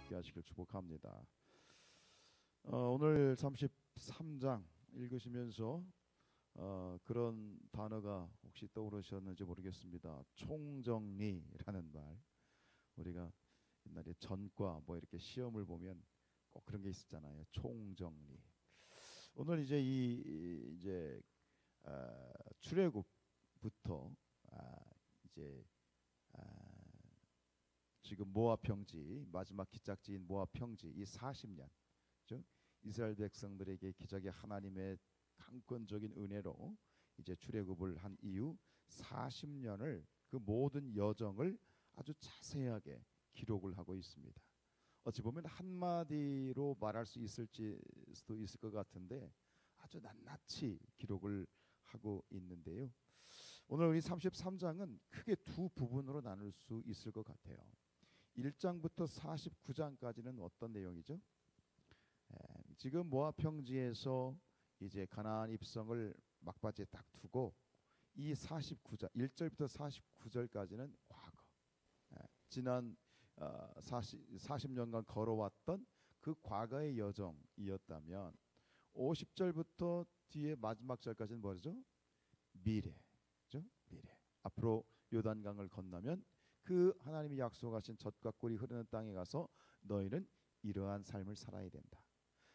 있게 하시길 축복합니다. 오늘 33장 읽으시면서 그런 단어가 혹시 떠오르셨는지 모르겠습니다. 총정리라는 말. 우리가 옛날에 전과 뭐 이렇게 시험을 보면 꼭 그런 게 있었잖아요. 총정리. 오늘 이제 출애굽부터 이제 지금 모압 평지, 마지막 기착지인 모압 평지, 이 40년, 이스라엘 백성들에게 기적의 하나님의 강권적인 은혜로 이제 출애굽을 한 이후 40년을 그 모든 여정을 아주 자세하게 기록을 하고 있습니다. 어찌 보면 한마디로 말할 수 있을지 수도 있을 것 같은데 아주 낱낱이 기록을 하고 있는데요. 오늘 우리 33장은 크게 두 부분으로 나눌 수 있을 것 같아요. 1장부터 49장까지는 어떤 내용이죠? 지금 모압 평지에서 이제 가나안 입성을 막바지에 딱 두고 이 49장 1절부터 49절까지는 과거, 지난 40년간 걸어왔던 그 과거의 여정이었다면 50절부터 뒤에 마지막 절까지는 뭐죠? 미래죠. 미래. 앞으로 요단강을 건너면 그 하나님이 약속하신 젖과 꿀이 흐르는 땅에 가서 너희는 이러한 삶을 살아야 된다.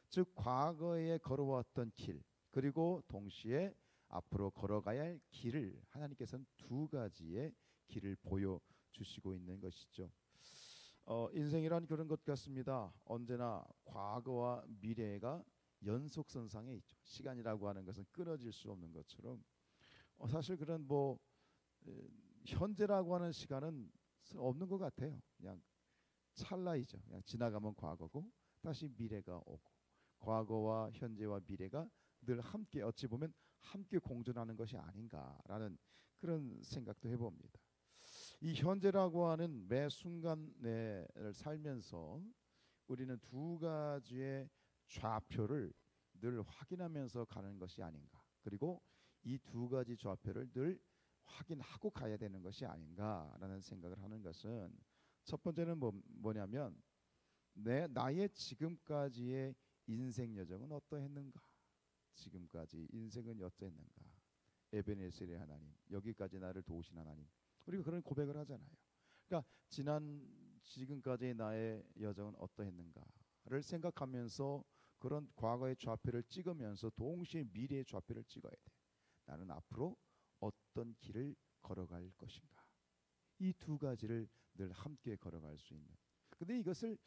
즉 과거에 걸어왔던 길, 그리고 동시에 앞으로 걸어가야 할 길을 하나님께서는 두 가지의 길을 보여주시고 있는 것이죠. 인생이란 그런 것 같습니다. 언제나 과거와 미래가 연속선상에 있죠. 시간이라고 하는 것은 끊어질 수 없는 것처럼 사실 그런 현재라고 하는 시간은 없는 것 같아요. 그냥 찰나이죠. 그냥 지나가면 과거고 다시 미래가 오고, 과거와 현재와 미래가 늘 함께, 어찌 보면 함께 공존하는 것이 아닌가라는 그런 생각도 해봅니다. 이 현재라고 하는 매 순간을 살면서 우리는 두 가지의 좌표를 늘 확인하면서 가는 것이 아닌가, 그리고 이 두 가지 좌표를 늘 확인하고 가야 되는 것이 아닌가라는 생각을 하는 것은, 첫 번째는 뭐냐면 나의 지금까지의 인생 여정은 어떠했는가, 지금까지 인생은 어떠했는가, 에베네셀의 하나님, 여기까지 나를 도우신 하나님, 우리가 그런 고백을 하잖아요. 그러니까 지금까지의 나의 여정은 어떠했는가를 생각하면서 그런 과거의 좌표를 찍으면서 동시에 미래의 좌표를 찍어야 돼. 나는 앞으로 어떤 길을 걸어갈 것인가. 이 두 가지를 늘 함께 걸어갈 수 있는. 근데 이것을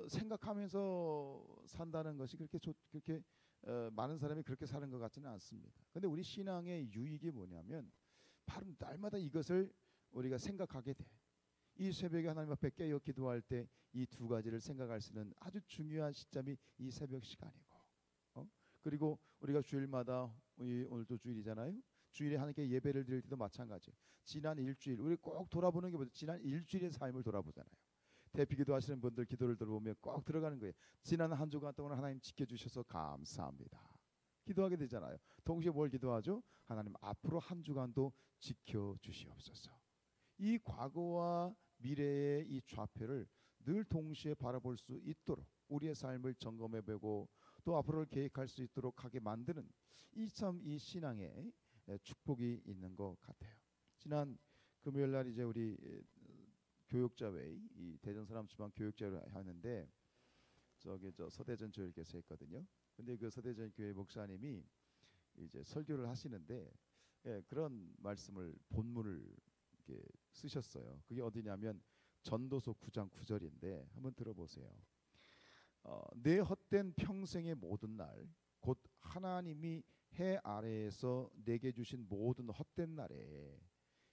생각하면서 산다는 것이 그렇게 많은 사람이 그렇게 사는 것 같지는 않습니다. 근데 우리 신앙의 유익이 뭐냐면 바로 날마다 이것을 우리가 생각하게 돼. 이 새벽에 하나님 앞에 깨어 기도할 때 이 두 가지를 생각할 수 있는 아주 중요한 시점이 이 새벽 시간이고, 그리고 우리가 주일마다, 오늘도 주일이잖아요. 주일에 하나님께 예배를 드릴 때도 마찬가지예요. 지난 일주일 우리 꼭 돌아보는 게 뭐죠? 지난 일주일의 삶을 돌아보잖아요. 대피기도 하시는 분들 기도를 들어보면 꼭 들어가는 거예요. 지난 한 주간 동안 하나님 지켜주셔서 감사합니다. 기도하게 되잖아요. 동시에 뭘 기도하죠? 하나님 앞으로 한 주간도 지켜주시옵소서. 이 과거와 미래의 이 좌표를 늘 동시에 바라볼 수 있도록 우리의 삶을 점검해보고 또 앞으로를 계획할 수 있도록 하게 만드는 이 신앙의 축복이 있는 것 같아요. 지난 금요일 날 이제 우리 교육자회, 이 대전사람 주방 교육자회를 하는데 저 서대전 교회에서 했거든요. 근데 그 서대전 교회 목사님이 이제 설교를 하시는데 그런 말씀을, 본문을 이렇게 쓰셨어요. 그게 어디냐면 전도서 9장 9절인데 한번 들어보세요. 내 헛된 평생의 모든 날, 곧 하나님이 해 아래에서 내게 주신 모든 헛된 날에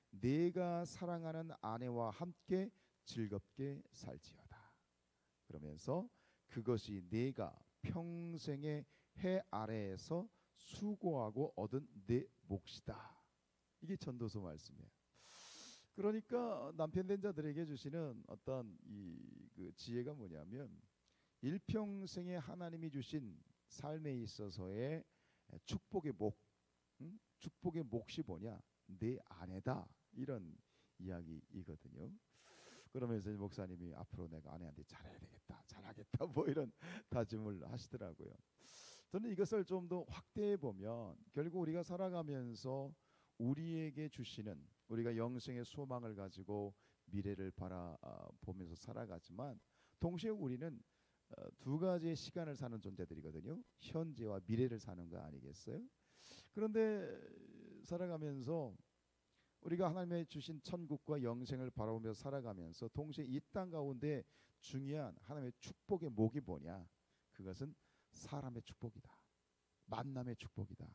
내가 사랑하는 아내와 함께 즐겁게 살지어다. 그러면서 그것이 내가 평생의 해 아래에서 수고하고 얻은 내 몫이다. 이게 전도서 말씀이에요. 그러니까 남편 된 자들에게 주시는 어떤 그 지혜가 뭐냐면 일평생에 하나님이 주신 삶에 있어서의 축복의 목, 축복의 몫이 뭐냐? 내 아내다. 이런 이야기이거든요. 그러면서 목사님이 앞으로 내가 아내한테 잘해야 되겠다, 잘하겠다 뭐 이런 다짐을 하시더라고요. 저는 이것을 좀 더 확대해 보면 결국 우리가 살아가면서 우리에게 주시는 우리가 영생의 소망을 가지고 미래를 바라보면서 살아가지만 동시에 우리는 두 가지의 시간을 사는 존재들이거든요. 현재와 미래를 사는 거 아니겠어요? 그런데 살아가면서 우리가 하나님의 주신 천국과 영생을 바라보며 살아가면서 동시에 이 땅 가운데 중요한 하나님의 축복의 목이 뭐냐? 그것은 사람의 축복이다. 만남의 축복이다.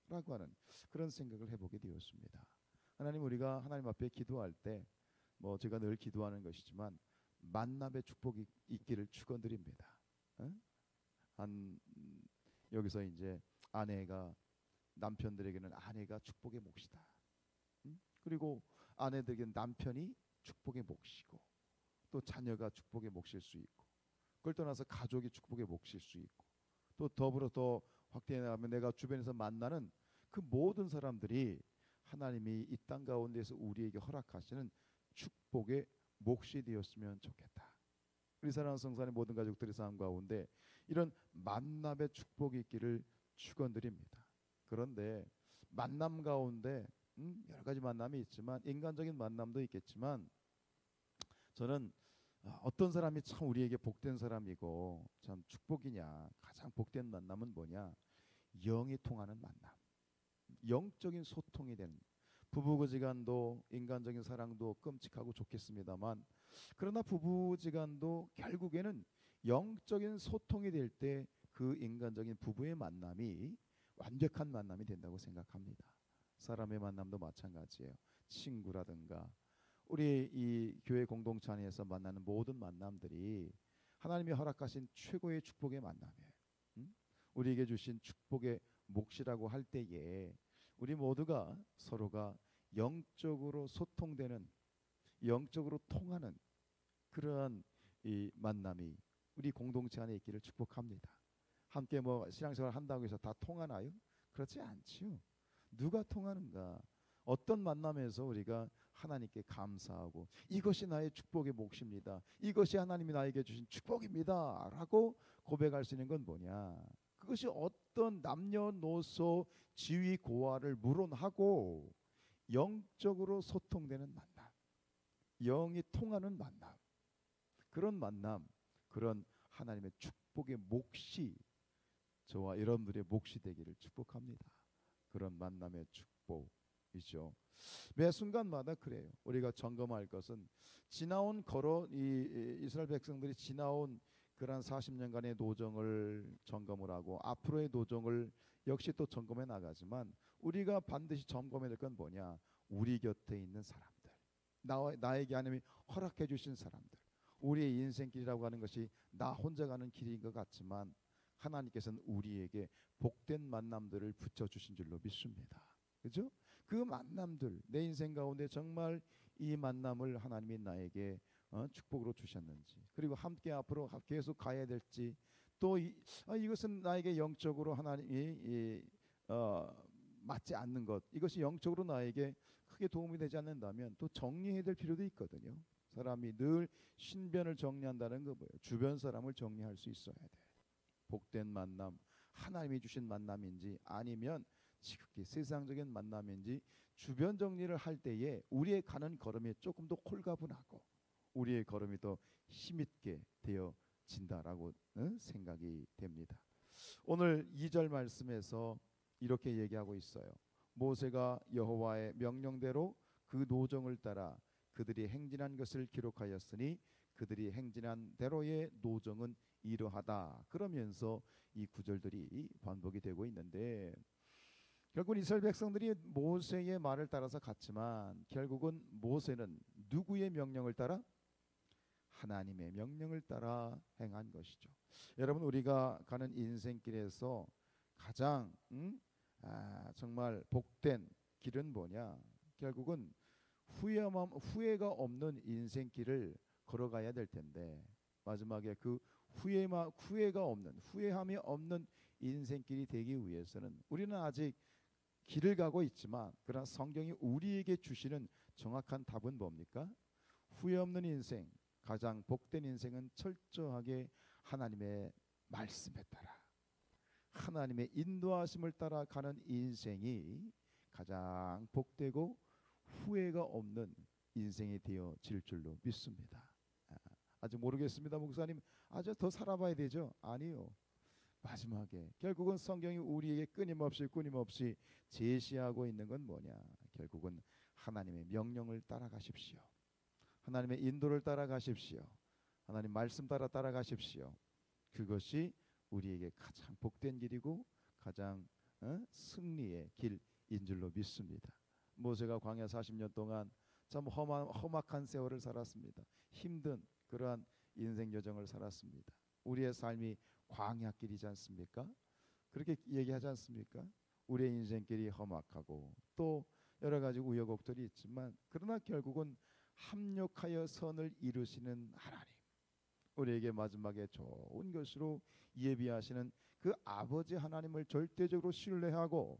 라고 하는 그런 생각을 해보게 되었습니다. 하나님, 우리가 하나님 앞에 기도할 때 뭐 제가 늘 기도하는 것이지만 만남의 축복이 있기를 축원드립니다. 한 여기서 이제 아내가 남편들에게는 아내가 축복의 몫이다. 그리고 아내들에게는 남편이 축복의 몫이고 또 자녀가 축복의 몫일 수 있고 그걸 떠나서 가족이 축복의 몫일 수 있고 또 더불어 더 확대해 나가면 내가 주변에서 만나는 그 모든 사람들이 하나님이 이 땅 가운데서 우리에게 허락하시는 축복의 몫이 되었으면 좋겠다. 우리 사랑하는 성산의 모든 가족들의 삶 가운데 이런 만남의 축복이 있기를 축원드립니다. 그런데 만남 가운데 여러 가지 만남이 있지만 인간적인 만남도 있겠지만 저는 어떤 사람이 참 우리에게 복된 사람이고 참 축복이냐, 가장 복된 만남은 뭐냐? 영이 통하는 만남, 영적인 소통이 되는 부부지간도 인간적인 사랑도 끔찍하고 좋겠습니다만 그러나 부부지간도 결국에는 영적인 소통이 될 때 그 인간적인 부부의 만남이 완벽한 만남이 된다고 생각합니다. 사람의 만남도 마찬가지예요. 친구라든가 우리 이 교회 공동체 안에서 만나는 모든 만남들이 하나님이 허락하신 최고의 축복의 만남이에요. 우리에게 주신 축복의 몫이라고 할 때에 우리 모두가 서로가 영적으로 소통되는, 영적으로 통하는 그러한 이 만남이 우리 공동체 안에 있기를 축복합니다. 함께 뭐 신앙생활 한다고 해서 다 통하나요? 그렇지 않지요. 누가 통하는가? 어떤 만남에서 우리가 하나님께 감사하고 이것이 나의 축복의 몫입니다. 이것이 하나님이 나에게 주신 축복입니다. 라고 고백할 수 있는 건 뭐냐? 그것이 어떤 남녀노소 지위 고하를 물론하고 영적으로 소통되는 만남, 영이 통하는 만남, 그런 만남, 그런 하나님의 축복의 몫이 저와 여러분들의 몫이 되기를 축복합니다. 그런 만남의 축복이죠. 매 순간마다 그래요. 우리가 점검할 것은 지나온 이스라엘 백성들이 지나온 그런 40년간의 노정을 점검을 하고 앞으로의 노정을 역시 또 점검해 나가지만 우리가 반드시 점검해야 될 건 뭐냐? 우리 곁에 있는 사람들, 나에게 하나님이 허락해 주신 사람들, 우리의 인생길이라고 하는 것이 나 혼자 가는 길인 것 같지만 하나님께서는 우리에게 복된 만남들을 붙여주신 줄로 믿습니다. 그죠? 그 만남들, 내 인생 가운데 정말 이 만남을 하나님이 나에게 축복으로 주셨는지, 그리고 함께 앞으로 계속 가야 될지, 또 이것은 나에게 영적으로 하나님이 맞지 않는 것, 이것이 영적으로 나에게 크게 도움이 되지 않는다면 또 정리해야 될 필요도 있거든요. 사람이 늘 신변을 정리한다는 거 뭐예요? 주변 사람을 정리할 수 있어야 돼. 복된 만남, 하나님이 주신 만남인지 아니면 지극히 세상적인 만남인지 주변 정리를 할 때에 우리의 가는 걸음이 조금 더 홀가분하고 우리의 걸음이 더 힘있게 되어진다라고 생각이 됩니다. 오늘 2절 말씀에서 이렇게 얘기하고 있어요. 모세가 여호와의 명령대로 그 노정을 따라 그들이 행진한 것을 기록하였으니 그들이 행진한 대로의 노정은 이러하다. 그러면서 이 구절들이 반복이 되고 있는데 결국은 이스라엘 백성들이 모세의 말을 따라서 갔지만 결국은 모세는 누구의 명령을 따라? 하나님의 명령을 따라 행한 것이죠. 여러분, 우리가 가는 인생길에서 가장 정말 복된 길은 뭐냐? 결국은 후회가 없는 인생길을 걸어가야 될 텐데 마지막에 그 후회함이 없는 인생길이 되기 위해서는 우리는 아직 길을 가고 있지만 그러나 성경이 우리에게 주시는 정확한 답은 뭡니까? 후회 없는 인생, 가장 복된 인생은 철저하게 하나님의 말씀에 따라 하나님의 인도하심을 따라 가는 인생이 가장 복되고 후회가 없는 인생이 되어질 줄로 믿습니다. 아직 모르겠습니다, 목사님. 아주 더 살아봐야 되죠? 아니요. 마지막에 결국은 성경이 우리에게 끊임없이 제시하고 있는 건 뭐냐? 결국은 하나님의 명령을 따라가십시오. 하나님의 인도를 따라가십시오. 하나님 말씀 따라 따라가십시오. 그것이 우리에게 가장 복된 길이고 가장 승리의 길인 줄로 믿습니다. 모세가 광야 40년 동안 참 험악한 세월을 살았습니다. 힘든 그러한 인생 여정을 살았습니다. 우리의 삶이 광야길이지 않습니까? 그렇게 얘기하지 않습니까? 우리의 인생길이 험악하고 또 여러 가지 우여곡절이 있지만 그러나 결국은 합력하여 선을 이루시는 하나님, 우리에게 마지막에 좋은 것으로 예비하시는 그 아버지 하나님을 절대적으로 신뢰하고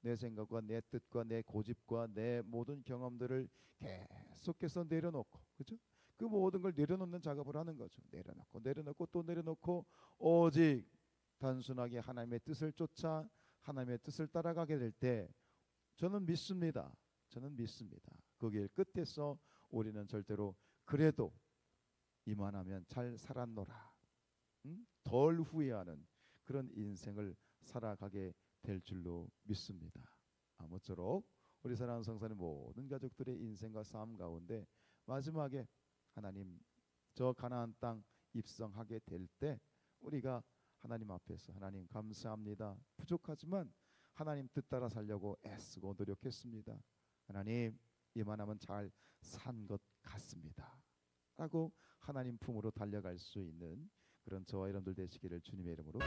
내 생각과 내 뜻과 내 고집과 내 모든 경험들을 계속해서 내려놓고, 그렇죠? 그 모든 걸 내려놓는 작업을 하는 거죠. 내려놓고 또 내려놓고 오직 단순하게 하나님의 뜻을 쫓아 하나님의 뜻을 따라가게 될 때 저는 믿습니다. 그 길 끝에서 우리는 절대로 그래도 이만하면 잘 살았노라, 덜 후회하는 그런 인생을 살아가게 될 줄로 믿습니다. 아무쪼록 우리 사랑하는 성사님 모든 가족들의 인생과 삶 가운데 마지막에 하나님 저 가나안 땅 입성하게 될 때 우리가 하나님 앞에서 하나님 감사합니다. 부족하지만 하나님 뜻 따라 살려고 애쓰고 노력했습니다. 하나님 이만하면 잘 산 것 같습니다 라고 하나님 품으로 달려갈 수 있는 그런 저와 여러분들 되시기를 주님의 이름으로